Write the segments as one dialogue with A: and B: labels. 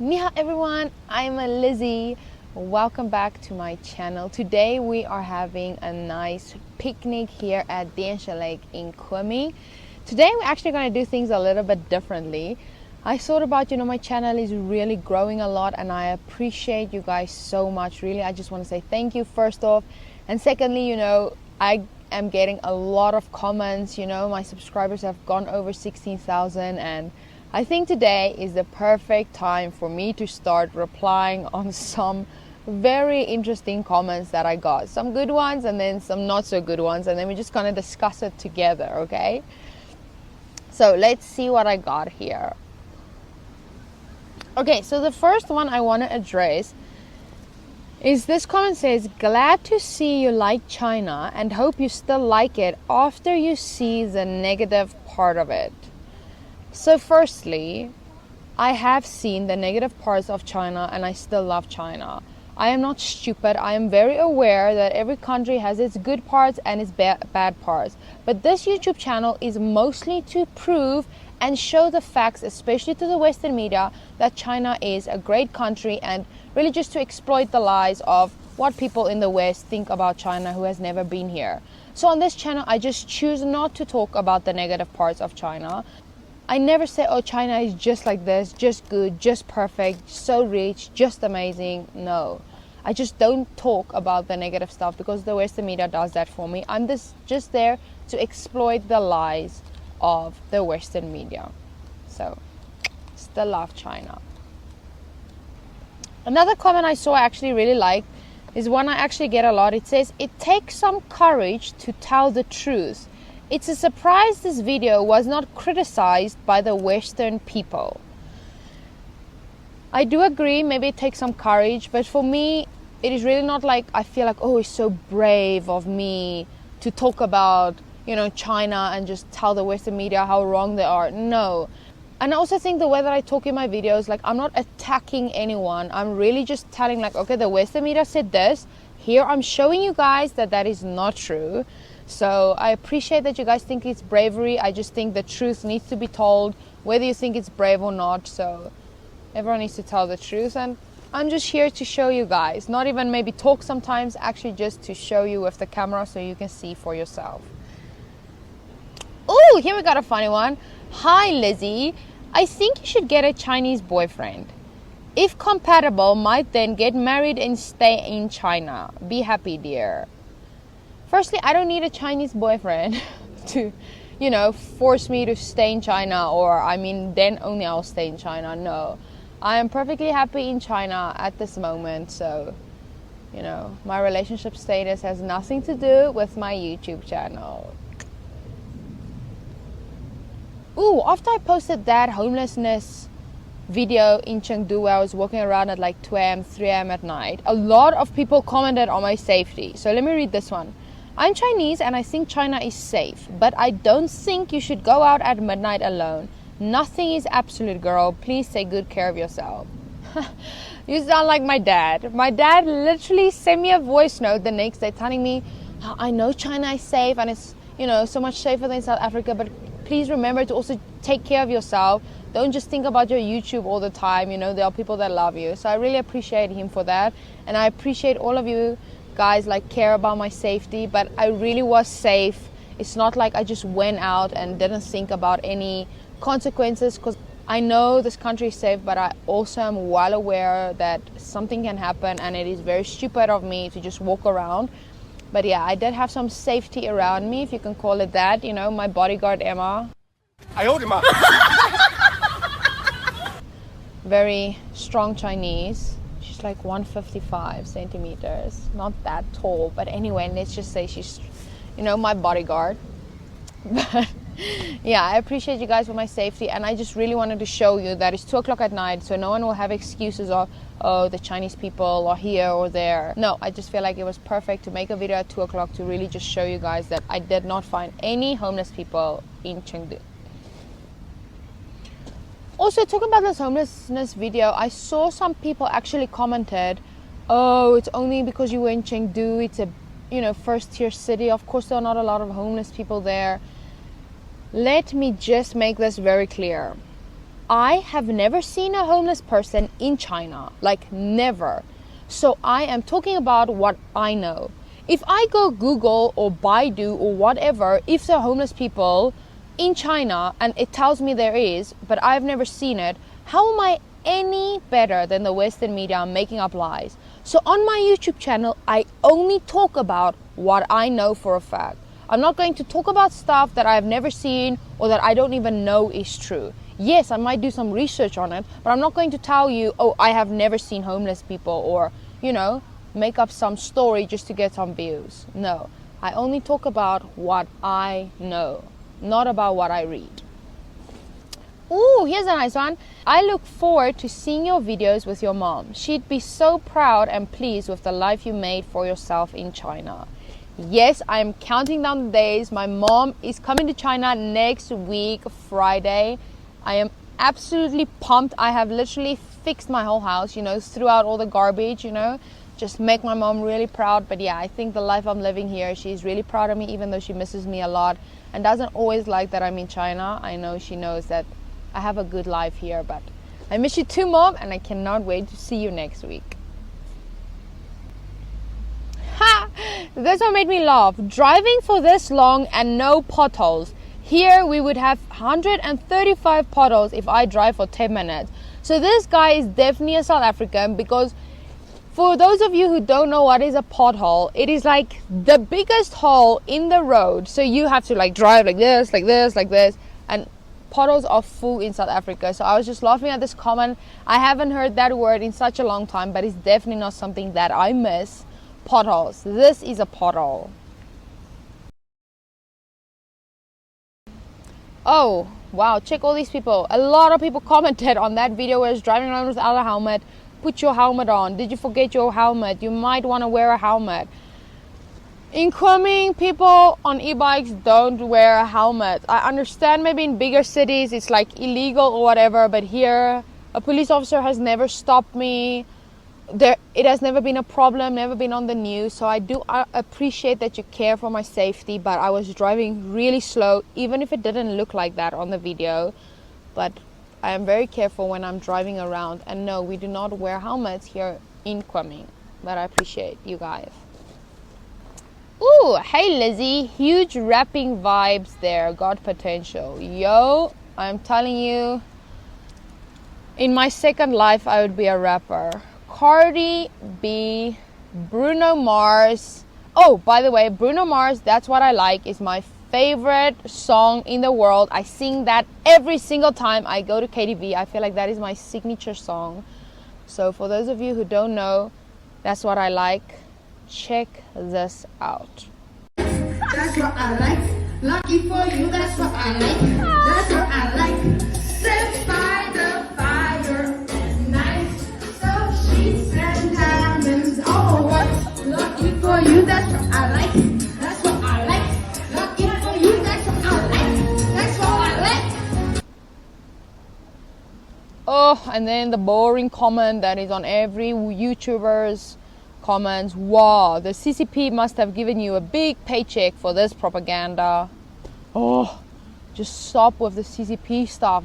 A: Niha everyone, I'm Lizzie. Welcome back to my channel. Today we are having a nice picnic here at Densha Lake in Kwemi. Today we're actually going to do things a little bit differently. I thought about, my channel is really growing a lot and I appreciate you guys so much. Really, I just want to say thank you first off. And secondly, I am getting a lot of comments. My subscribers have gone over 16,000 and I think today is the perfect time for me to start replying on some very interesting comments that I got. Some good ones and then some not so good ones, and then we're just going to discuss it together, okay? So let's see what I got here. Okay, so the first one I want to address is this comment says, glad to see you like China and hope you still like it after you see the negative part of it. So firstly, I have seen the negative parts of China and I still love China. I am not stupid. I am very aware that every country has its good parts and its bad parts. But this YouTube channel is mostly to prove and show the facts, especially to the Western media, that China is a great country, and really just to exploit the lies of what people in the West think about China who has never been here. So on this channel, I just choose not to talk about the negative parts of China. I never say, oh, China is just like this, just good, just perfect, so rich, just amazing. No, I just don't talk about the negative stuff because the Western media does that for me. I'm just there to exploit the lies of the Western media. So, still love China. Another comment I saw I actually really liked is one I actually get a lot. It says, it takes some courage to tell the truth. It's a surprise this video was not criticized by the Western people. I do agree, maybe it takes some courage, but for me, it is really not like I feel like, oh, it's so brave of me to talk about, China and just tell the Western media how wrong they are. No. And I also think the way that I talk in my videos, like I'm not attacking anyone. I'm really just telling like, okay, the Western media said this. Here I'm showing you guys that is not true. So I appreciate that you guys think it's bravery. I just think the truth needs to be told, whether you think it's brave or not. So everyone needs to tell the truth. And I'm just here to show you guys, not even maybe talk sometimes, actually just to show you with the camera so you can see for yourself. Oh, here we got a funny one. Hi, Lizzie. I think you should get a Chinese boyfriend. If compatible, might then get married and stay in China. Be happy, dear. Firstly, I don't need a Chinese boyfriend to, force me to stay in China, or then only I'll stay in China. No, I am perfectly happy in China at this moment. So, my relationship status has nothing to do with my YouTube channel. Ooh, after I posted that homelessness video in Chengdu where I was walking around at like 2 a.m., 3 a.m. at night, a lot of people commented on my safety. So let me read this one. I'm Chinese and I think China is safe, but I don't think you should go out at midnight alone. Nothing is absolute, girl. Please take good care of yourself. You sound like my dad. My dad literally sent me a voice note the next day telling me, I know China is safe and it's, so much safer than South Africa, but please remember to also take care of yourself. Don't just think about your YouTube all the time. There are people that love you. So I really appreciate him for that. And I appreciate all of you guys care about my safety, but I really was safe. It's not like I just went out and didn't think about any consequences, because I know this country is safe, but I also am well aware that something can happen and it is very stupid of me to just walk around. But yeah, I did have some safety around me, if you can call it that. My bodyguard Emma. Very strong Chinese. She's like 155 centimeters. Not that tall, but anyway, let's just say she's, my bodyguard. But yeah, I appreciate you guys for my safety, and I just really wanted to show you that it's 2 o'clock at night, so no one will have excuses of, oh, the Chinese people are here or there. No, I just feel like it was perfect to make a video at 2 o'clock to really just show you guys that I did not find any homeless people in Chengdu. Also, talking about this homelessness video, I saw some people actually commented, oh, it's only because you were in Chengdu, it's a first tier city. Of course, there are not a lot of homeless people there. Let me just make this very clear. I have never seen a homeless person in China, like never. So I am talking about what I know. If I go Google or Baidu or whatever, if there are homeless people in China and it tells me there is, but I've never seen it, how am I any better than the Western media making up lies? So on my YouTube channel, I only talk about what I know for a fact. I'm not going to talk about stuff that I've never seen or that I don't even know is true. Yes, I might do some research on it, but I'm not going to tell you, oh, I have never seen homeless people, or, make up some story just to get some views. No, I only talk about what I know, not about what I read. Ooh, here's a nice one. I look forward to seeing your videos with your mom. She'd be so proud and pleased with the life you made for yourself in China. Yes, I'm counting down the days. My mom is coming to China next week, Friday. I am absolutely pumped. I have literally fixed my whole house, threw out all the garbage, just make my mom really proud. But yeah, I think the life I'm living here, she's really proud of me, even though she misses me a lot and doesn't always like that I'm in China. I know she knows that I have a good life here, but I miss you too, Mom, and I cannot wait to see you next week. Ha! This one made me laugh. Driving for this long and no potholes. Here we would have 135 potholes if I drive for 10 minutes. So this guy is definitely a South African, because for those of you who don't know what is a pothole, it is like the biggest hole in the road. So you have to drive like this, and potholes are full in South Africa. So I was just laughing at this comment. I haven't heard that word in such a long time, but it's definitely not something that I miss. Potholes. This is a pothole. Oh, wow. Check all these people. A lot of people commented on that video where I was driving around without a helmet. Put your helmet on. Did you forget your helmet? You might want to wear a helmet. Incoming people on e-bikes don't wear a helmet. I understand maybe in bigger cities it's illegal or whatever, but here a police officer has never stopped me. It has never been a problem, never been on the news. So I do appreciate that you care for my safety, but I was driving really slow, even if it didn't look like that on the video. But I am very careful when I'm driving around. And no, we do not wear helmets here incoming, but I appreciate you guys. Ooh, hey Lizzie, huge rapping vibes there, got potential. Yo, I'm telling you, in my second life I would be a rapper. Cardi B, Bruno Mars. Oh, by the way, Bruno Mars, That's What I Like, is my favorite song in the world. I sing that every single time I go to KTV. I feel like that is my signature song. So for those of you who don't know, That's What I Like, check this out.
B: That's what I like. Lucky for you, that's what I like. That's what I like. Set by the fire at night. So sheets and diamonds. Oh, what? Lucky for you, that's what I like. That's what I like. Lucky for you, that's what I like. That's what I like.
A: Oh, and then the boring comment that is on every YouTuber's comments. Wow, the CCP must have given you a big paycheck for this propaganda. Oh, just stop with the CCP stuff.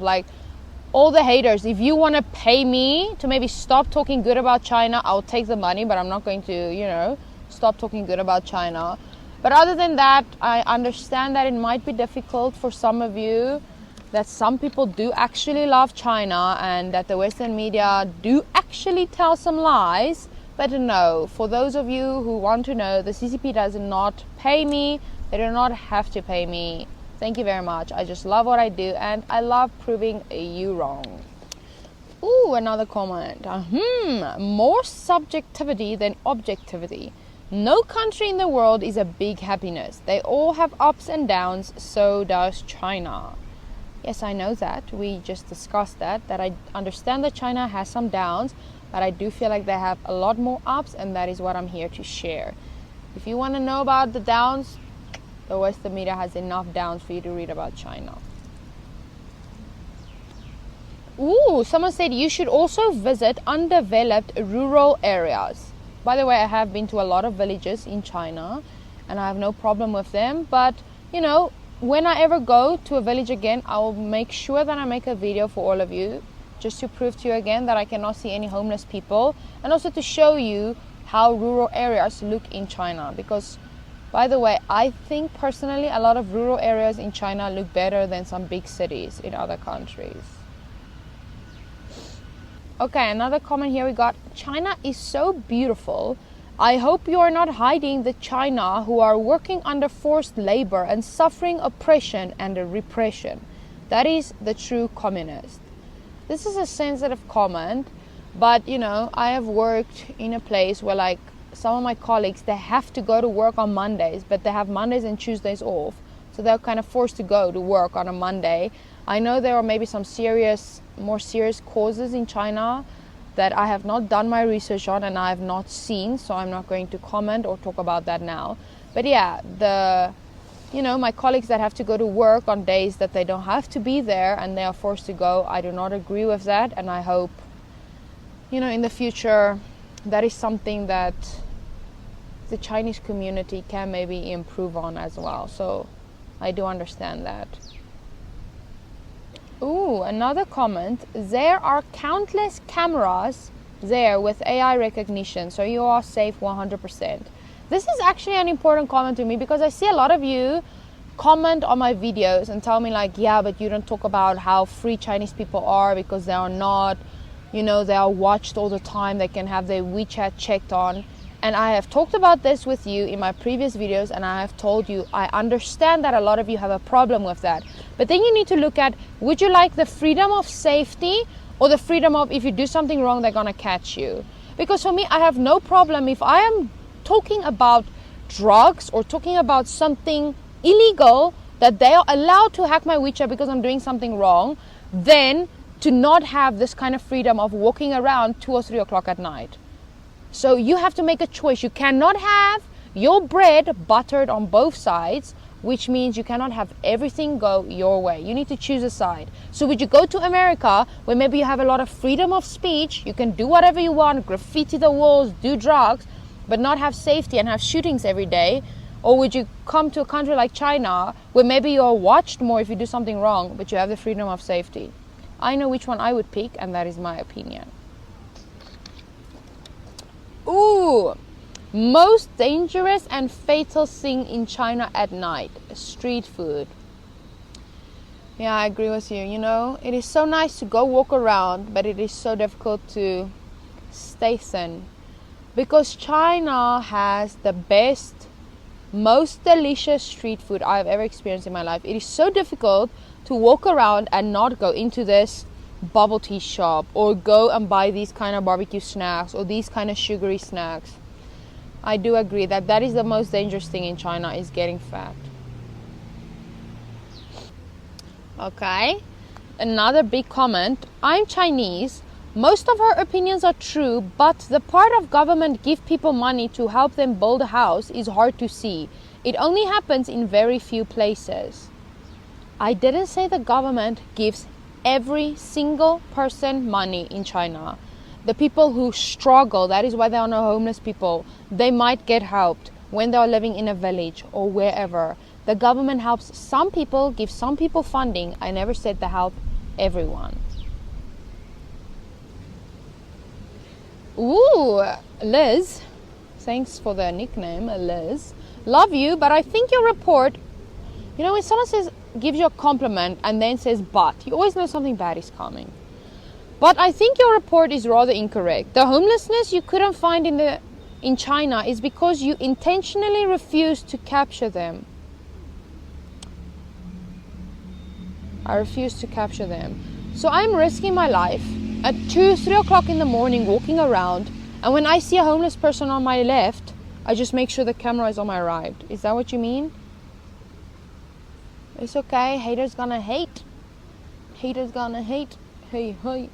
A: All the haters, if you want to pay me to maybe stop talking good about China, I'll take the money, but I'm not going to, stop talking good about China. But other than that, I understand that it might be difficult for some of you, that some people do actually love China and that the Western media do actually tell some lies. But no, for those of you who want to know, the CCP does not pay me. They do not have to pay me. Thank you very much. I just love what I do and I love proving you wrong. Ooh, another comment. More subjectivity than objectivity. No country in the world is a big happiness. They all have ups and downs, so does China. Yes, I know that. We just discussed that I understand that China has some downs, but I do feel like they have a lot more ups, and that is what I'm here to share. If you want to know about the downs, the Western media has enough downs for you to read about China. Ooh, someone said you should also visit undeveloped rural areas. By the way, I have been to a lot of villages in China, and I have no problem with them. But, when I ever go to a village again, I will make sure that I make a video for all of you, just to prove to you again that I cannot see any homeless people, and also to show you how rural areas look in China. Because, by the way, I think personally a lot of rural areas in China look better than some big cities in other countries. Okay, another comment here we got. China is so beautiful. I hope you are not hiding the China who are working under forced labor and suffering oppression and repression. That is the true communist. This is a sensitive comment, but you know, I have worked in a place where like some of my colleagues, they have to go to work on Mondays, but they have Mondays and Tuesdays off. So they're kind of forced to go to work on a Monday. I know there are maybe some more serious causes in China that I have not done my research on and I have not seen, so I'm not going to comment or talk about that now. But yeah, my colleagues that have to go to work on days that they don't have to be there and they are forced to go, I do not agree with that, and I hope, in the future that is something that the Chinese community can maybe improve on as well. So I do understand that. Ooh, another comment. There are countless cameras there with AI recognition, so you are safe 100%. This is actually an important comment to me because I see a lot of you comment on my videos and tell me like, yeah, but you don't talk about how free Chinese people are because they are not, they are watched all the time. They can have their WeChat checked on. And I have talked about this with you in my previous videos, and I have told you I understand that a lot of you have a problem with that. But then you need to look at, would you like the freedom of safety or the freedom of if you do something wrong, they're going to catch you? Because for me, I have no problem if I am talking about drugs or talking about something illegal that they are allowed to hack my WeChat because I'm doing something wrong, then to not have this kind of freedom of walking around 2 or 3 o'clock at night. So you have to make a choice. You cannot have your bread buttered on both sides, which means you cannot have everything go your way. You need to choose a side. So would you go to America where maybe you have a lot of freedom of speech, you can do whatever you want, graffiti the walls, do drugs, but not have safety and have shootings every day? Or would you come to a country like China where maybe you're watched more if you do something wrong, but you have the freedom of safety? I know which one I would pick, and that is my opinion. Ooh, most dangerous and fatal thing in China at night, street food. Yeah, I agree with you. It is so nice to go walk around, but it is so difficult to stay thin. Because China has the best, most delicious street food I've ever experienced in my life. It is so difficult to walk around and not go into this bubble tea shop or go and buy these kind of barbecue snacks or these kind of sugary snacks. I do agree that is the most dangerous thing in China, is getting fat. Okay, another big comment. I'm Chinese. Most of her opinions are true, but the part of government give people money to help them build a house is hard to see. It only happens in very few places. I didn't say the government gives every single person money in China. The people who struggle, that is why there are no homeless people, they might get helped when they are living in a village or wherever. The government helps some people, gives some people funding. I never said they help everyone. Ooh, Liz, thanks for the nickname, Liz. Love you, but I think your report, when someone gives you a compliment and then says but, you always know something bad is coming. But I think your report is rather incorrect. The homelessness you couldn't find in China is because you intentionally refused to capture them. I refuse to capture them. So I'm risking my life at 2, 3 o'clock in the morning walking around, and when I see a homeless person on my left, I just make sure the camera is on my right. Is that what you mean? It's okay, haters gonna hate. Haters gonna hate. Hey, hey.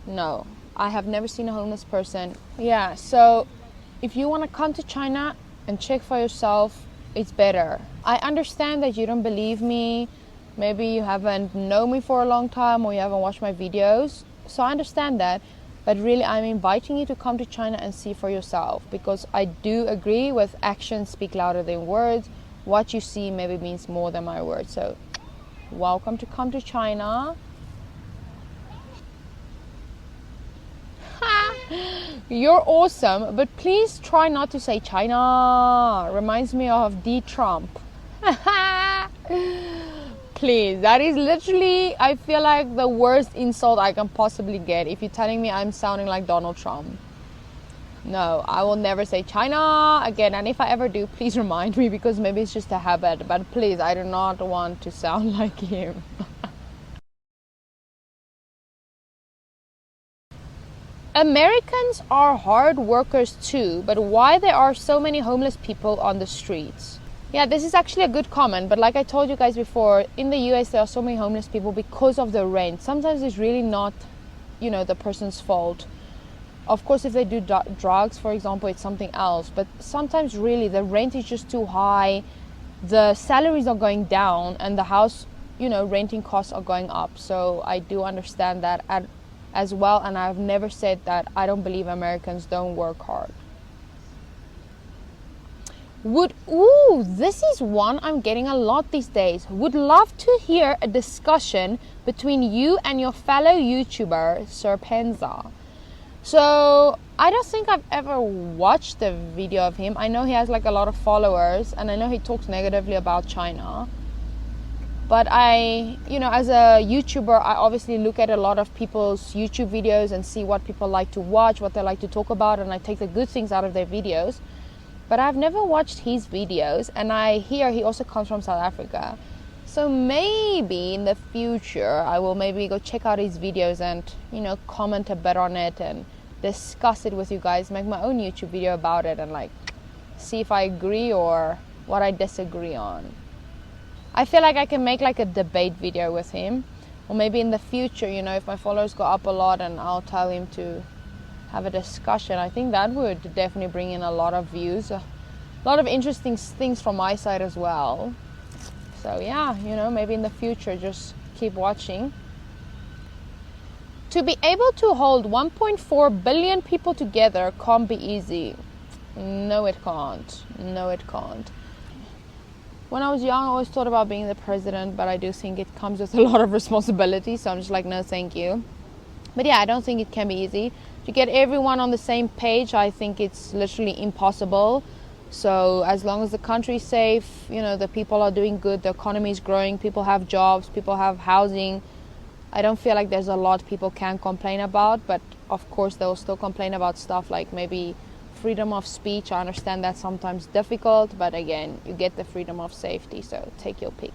A: No, I have never seen a homeless person. Yeah, so if you want to come to China and check for yourself, it's better. I understand that you don't believe me. Maybe you haven't known me for a long time or you haven't watched my videos. So I understand that. But really, I'm inviting you to come to China and see for yourself, because I do agree with actions speak louder than words. what you see maybe means more than my words. So welcome to come to China. You're awesome, but please try not to say China. Reminds me of D. Trump. Please, that is literally, I feel like the worst insult I can possibly get if you're telling me I'm sounding like Donald Trump. No, I will never say China again, and if I ever do, please remind me, because maybe it's just a habit, but please, I do not want to sound like him. Americans are hard workers too, but why there are so many homeless people on the streets? Yeah, this is actually a good comment, but like I told you guys before, in the US there are so many homeless people because of the rent. Sometimes it's really not, the person's fault. Of course, if they do drugs, for example, it's something else, but sometimes really the rent is just too high, the salaries are going down, and the house, renting costs are going up. So I do understand that as well, and I've never said that I don't believe Americans don't work hard. This is one I'm getting a lot these days. Would love to hear a discussion between you and your fellow YouTuber, Serpenza. So I don't think I've ever watched a video of him. I know he has like a lot of followers, and I know he talks negatively about China. But as a YouTuber, I obviously look at a lot of people's YouTube videos and see what people like to watch, what they like to talk about, and I take the good things out of their videos. But I've never watched his videos, and I hear he also comes from South Africa. So maybe in the future, I will maybe go check out his videos and, comment a bit on it and discuss it with you guys, make my own YouTube video about it and see if I agree or what I disagree on. I feel like I can make a debate video with him, or maybe in the future, if my followers go up a lot, and I'll tell him to have a discussion. I think that would definitely bring in a lot of views, a lot of interesting things from my side as well. So yeah, maybe in the future, just keep watching. To be able to hold 1.4 billion people together can't be easy. No, it can't. No, it can't. When I was young, I always thought about being the president, but I do think it comes with a lot of responsibility, so I'm just like, no, thank you. But yeah, I don't think it can be easy. To get everyone on the same page, I think it's literally impossible. So as long as the country's safe, the people are doing good, the economy is growing, people have jobs, people have housing, I don't feel like there's a lot people can complain about. But of course, they'll still complain about stuff like maybe freedom of speech. I understand that's sometimes difficult, but again, you get the freedom of safety, so take your pick.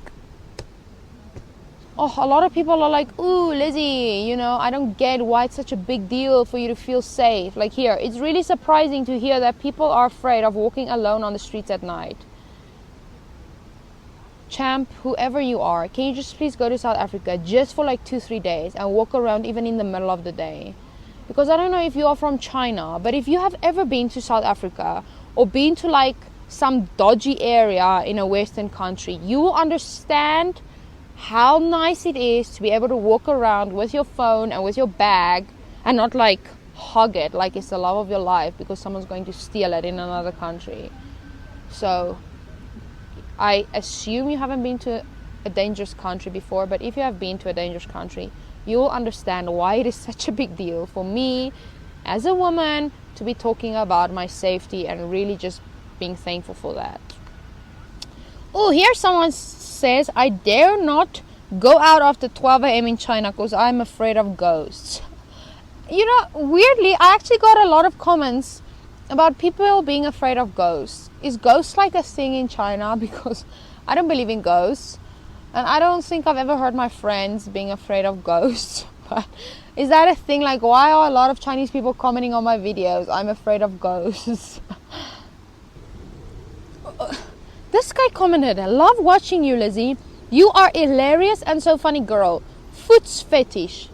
A: A lot of people are like, ooh, Lizzie, I don't get why it's such a big deal for you to feel safe. Like here, it's really surprising to hear that people are afraid of walking alone on the streets at night. Champ, whoever you are, can you just please go to South Africa just for 2-3 days and walk around even in the middle of the day? Because I don't know if you are from China, but if you have ever been to South Africa or been to some dodgy area in a Western country, you will understand how nice it is to be able to walk around with your phone and with your bag and not hug it like it's the love of your life because someone's going to steal it in another country. So I assume you haven't been to a dangerous country before, but if you have been to a dangerous country, you will understand why it is such a big deal for me as a woman to be talking about my safety and really just being thankful for that. Oh, here someone says, I dare not go out after 12 a.m. in China because I'm afraid of ghosts. Weirdly, I actually got a lot of comments about people being afraid of ghosts. Is ghosts a thing in China? Because I don't believe in ghosts. And I don't think I've ever heard my friends being afraid of ghosts. But is that a thing? Why are a lot of Chinese people commenting on my videos, I'm afraid of ghosts? This guy commented, I love watching you, Lizzie. You are hilarious and so funny, girl. Foot fetish.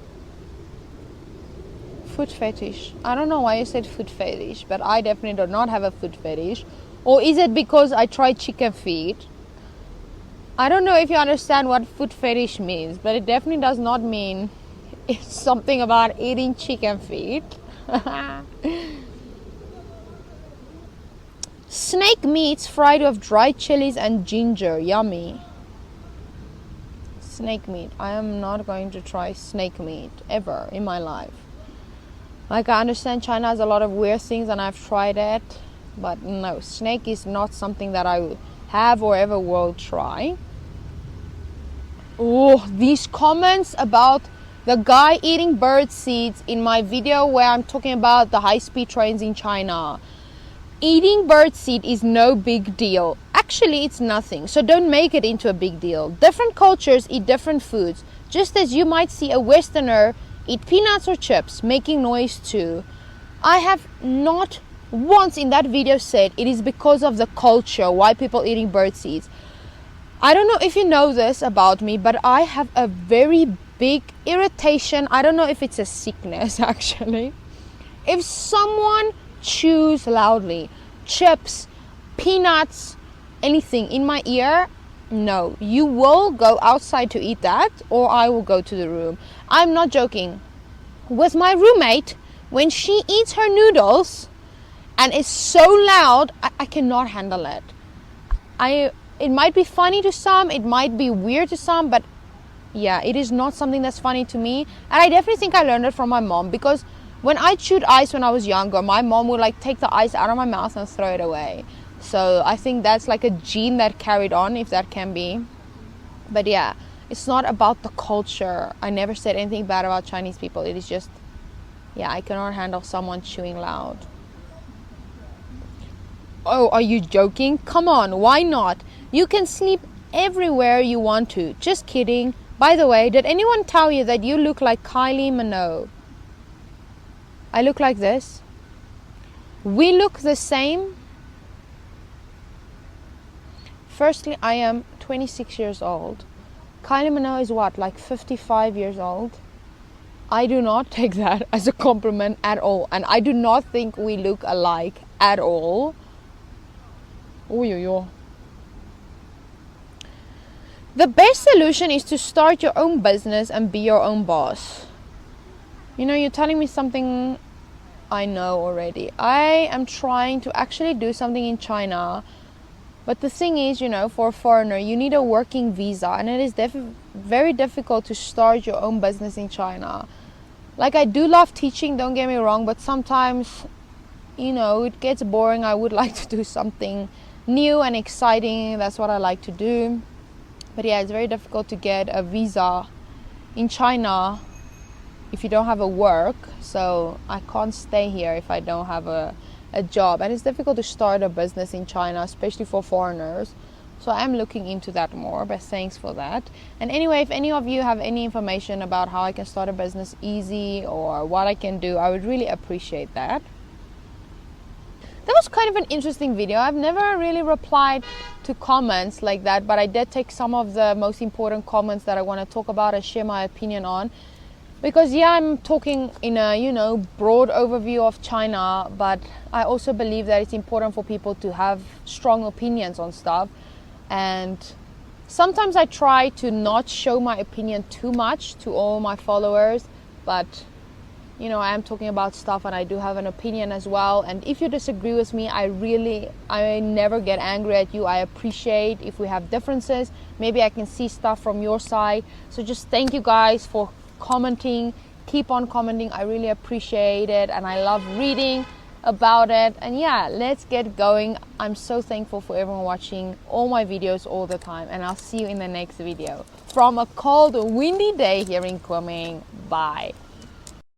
A: Foot fetish. I don't know why you said foot fetish, but I definitely do not have a foot fetish. Or is it because I tried chicken feet? I don't know if you understand what foot fetish means, but it definitely does not mean it's something about eating chicken feet. Snake meats fried with dried chilies and ginger. Yummy. Snake meat. I am not going to try snake meat ever in my life. Like, I understand China has a lot of weird things and I've tried it, but no, snake is not something that I would have or ever will try. Oh, these comments about the guy eating bird seeds in my video where I'm talking about the high-speed trains in China. Eating bird seed is no big deal. Actually, it's nothing. So don't make it into a big deal. Different cultures eat different foods. Just as you might see a Westerner eat peanuts or chips, making noise too. I have not once in that video said it is because of the culture why people eating bird seeds. I don't know if you know this about me, but I have a very big irritation. I don't know if it's a sickness actually. If someone chews loudly, chips, peanuts, anything in my ear, no, you will go outside to eat that or I will go to the room. I'm not joking. With my roommate, when she eats her noodles and it's so loud, I cannot handle it. It might be funny to some, it might be weird to some, but yeah, it is not something that's funny to me. And I definitely think I learned it from my mom, because when I chewed ice when I was younger, my mom would like take the ice out of my mouth and throw it away. So I think that's like a gene that carried on, if that can be. But yeah, it's not about the culture. I never said anything bad about Chinese people. It is just, yeah, I cannot handle someone chewing loud. Oh, are you joking? Come on, why not? You can sleep everywhere you want to. Just kidding. By the way, did anyone tell you that you look like Kylie Minogue? I look like this. We look the same. Firstly, I am 26 years old. Kylie Minogue is what, like 55 years old? I do not take that as a compliment at all. And I do not think we look alike at all. Oh, yo, yo. The best solution is to start your own business and be your own boss. You know, you're telling me something I know already. I am trying to actually do something in China. But the thing is, you know, for a foreigner, you need a working visa. And it is very difficult to start your own business in China. Like, I do love teaching, don't get me wrong. But sometimes, you know, it gets boring. I would like to do something new and exciting. That's what I like to do. But yeah, it's very difficult to get a visa in China if you don't have a work. So I can't stay here if I don't have a job. And it's difficult to start a business in China, especially for foreigners. So I'm looking into that more, but thanks for that. And anyway, if any of you have any information about how I can start a business easy or what I can do, I would really appreciate that. That was kind of an interesting video. I've never really replied to comments like that, but I did take some of the most important comments that I want to talk about and share my opinion on. Because yeah, I'm talking in a, you know, broad overview of China, but I also believe that it's important for people to have strong opinions on stuff. And sometimes I try to not show my opinion too much to all my followers, but you know, I am talking about stuff and I do have an opinion as well. And if you disagree with me, I never get angry at you. I appreciate if we have differences. Maybe I can see stuff from your side. So just thank you guys for commenting. Keep on commenting. I really appreciate it. And I love reading about it. And yeah, let's get going. I'm so thankful for everyone watching all my videos all the time. And I'll see you in the next video. From a cold, windy day here in Kunming. Bye.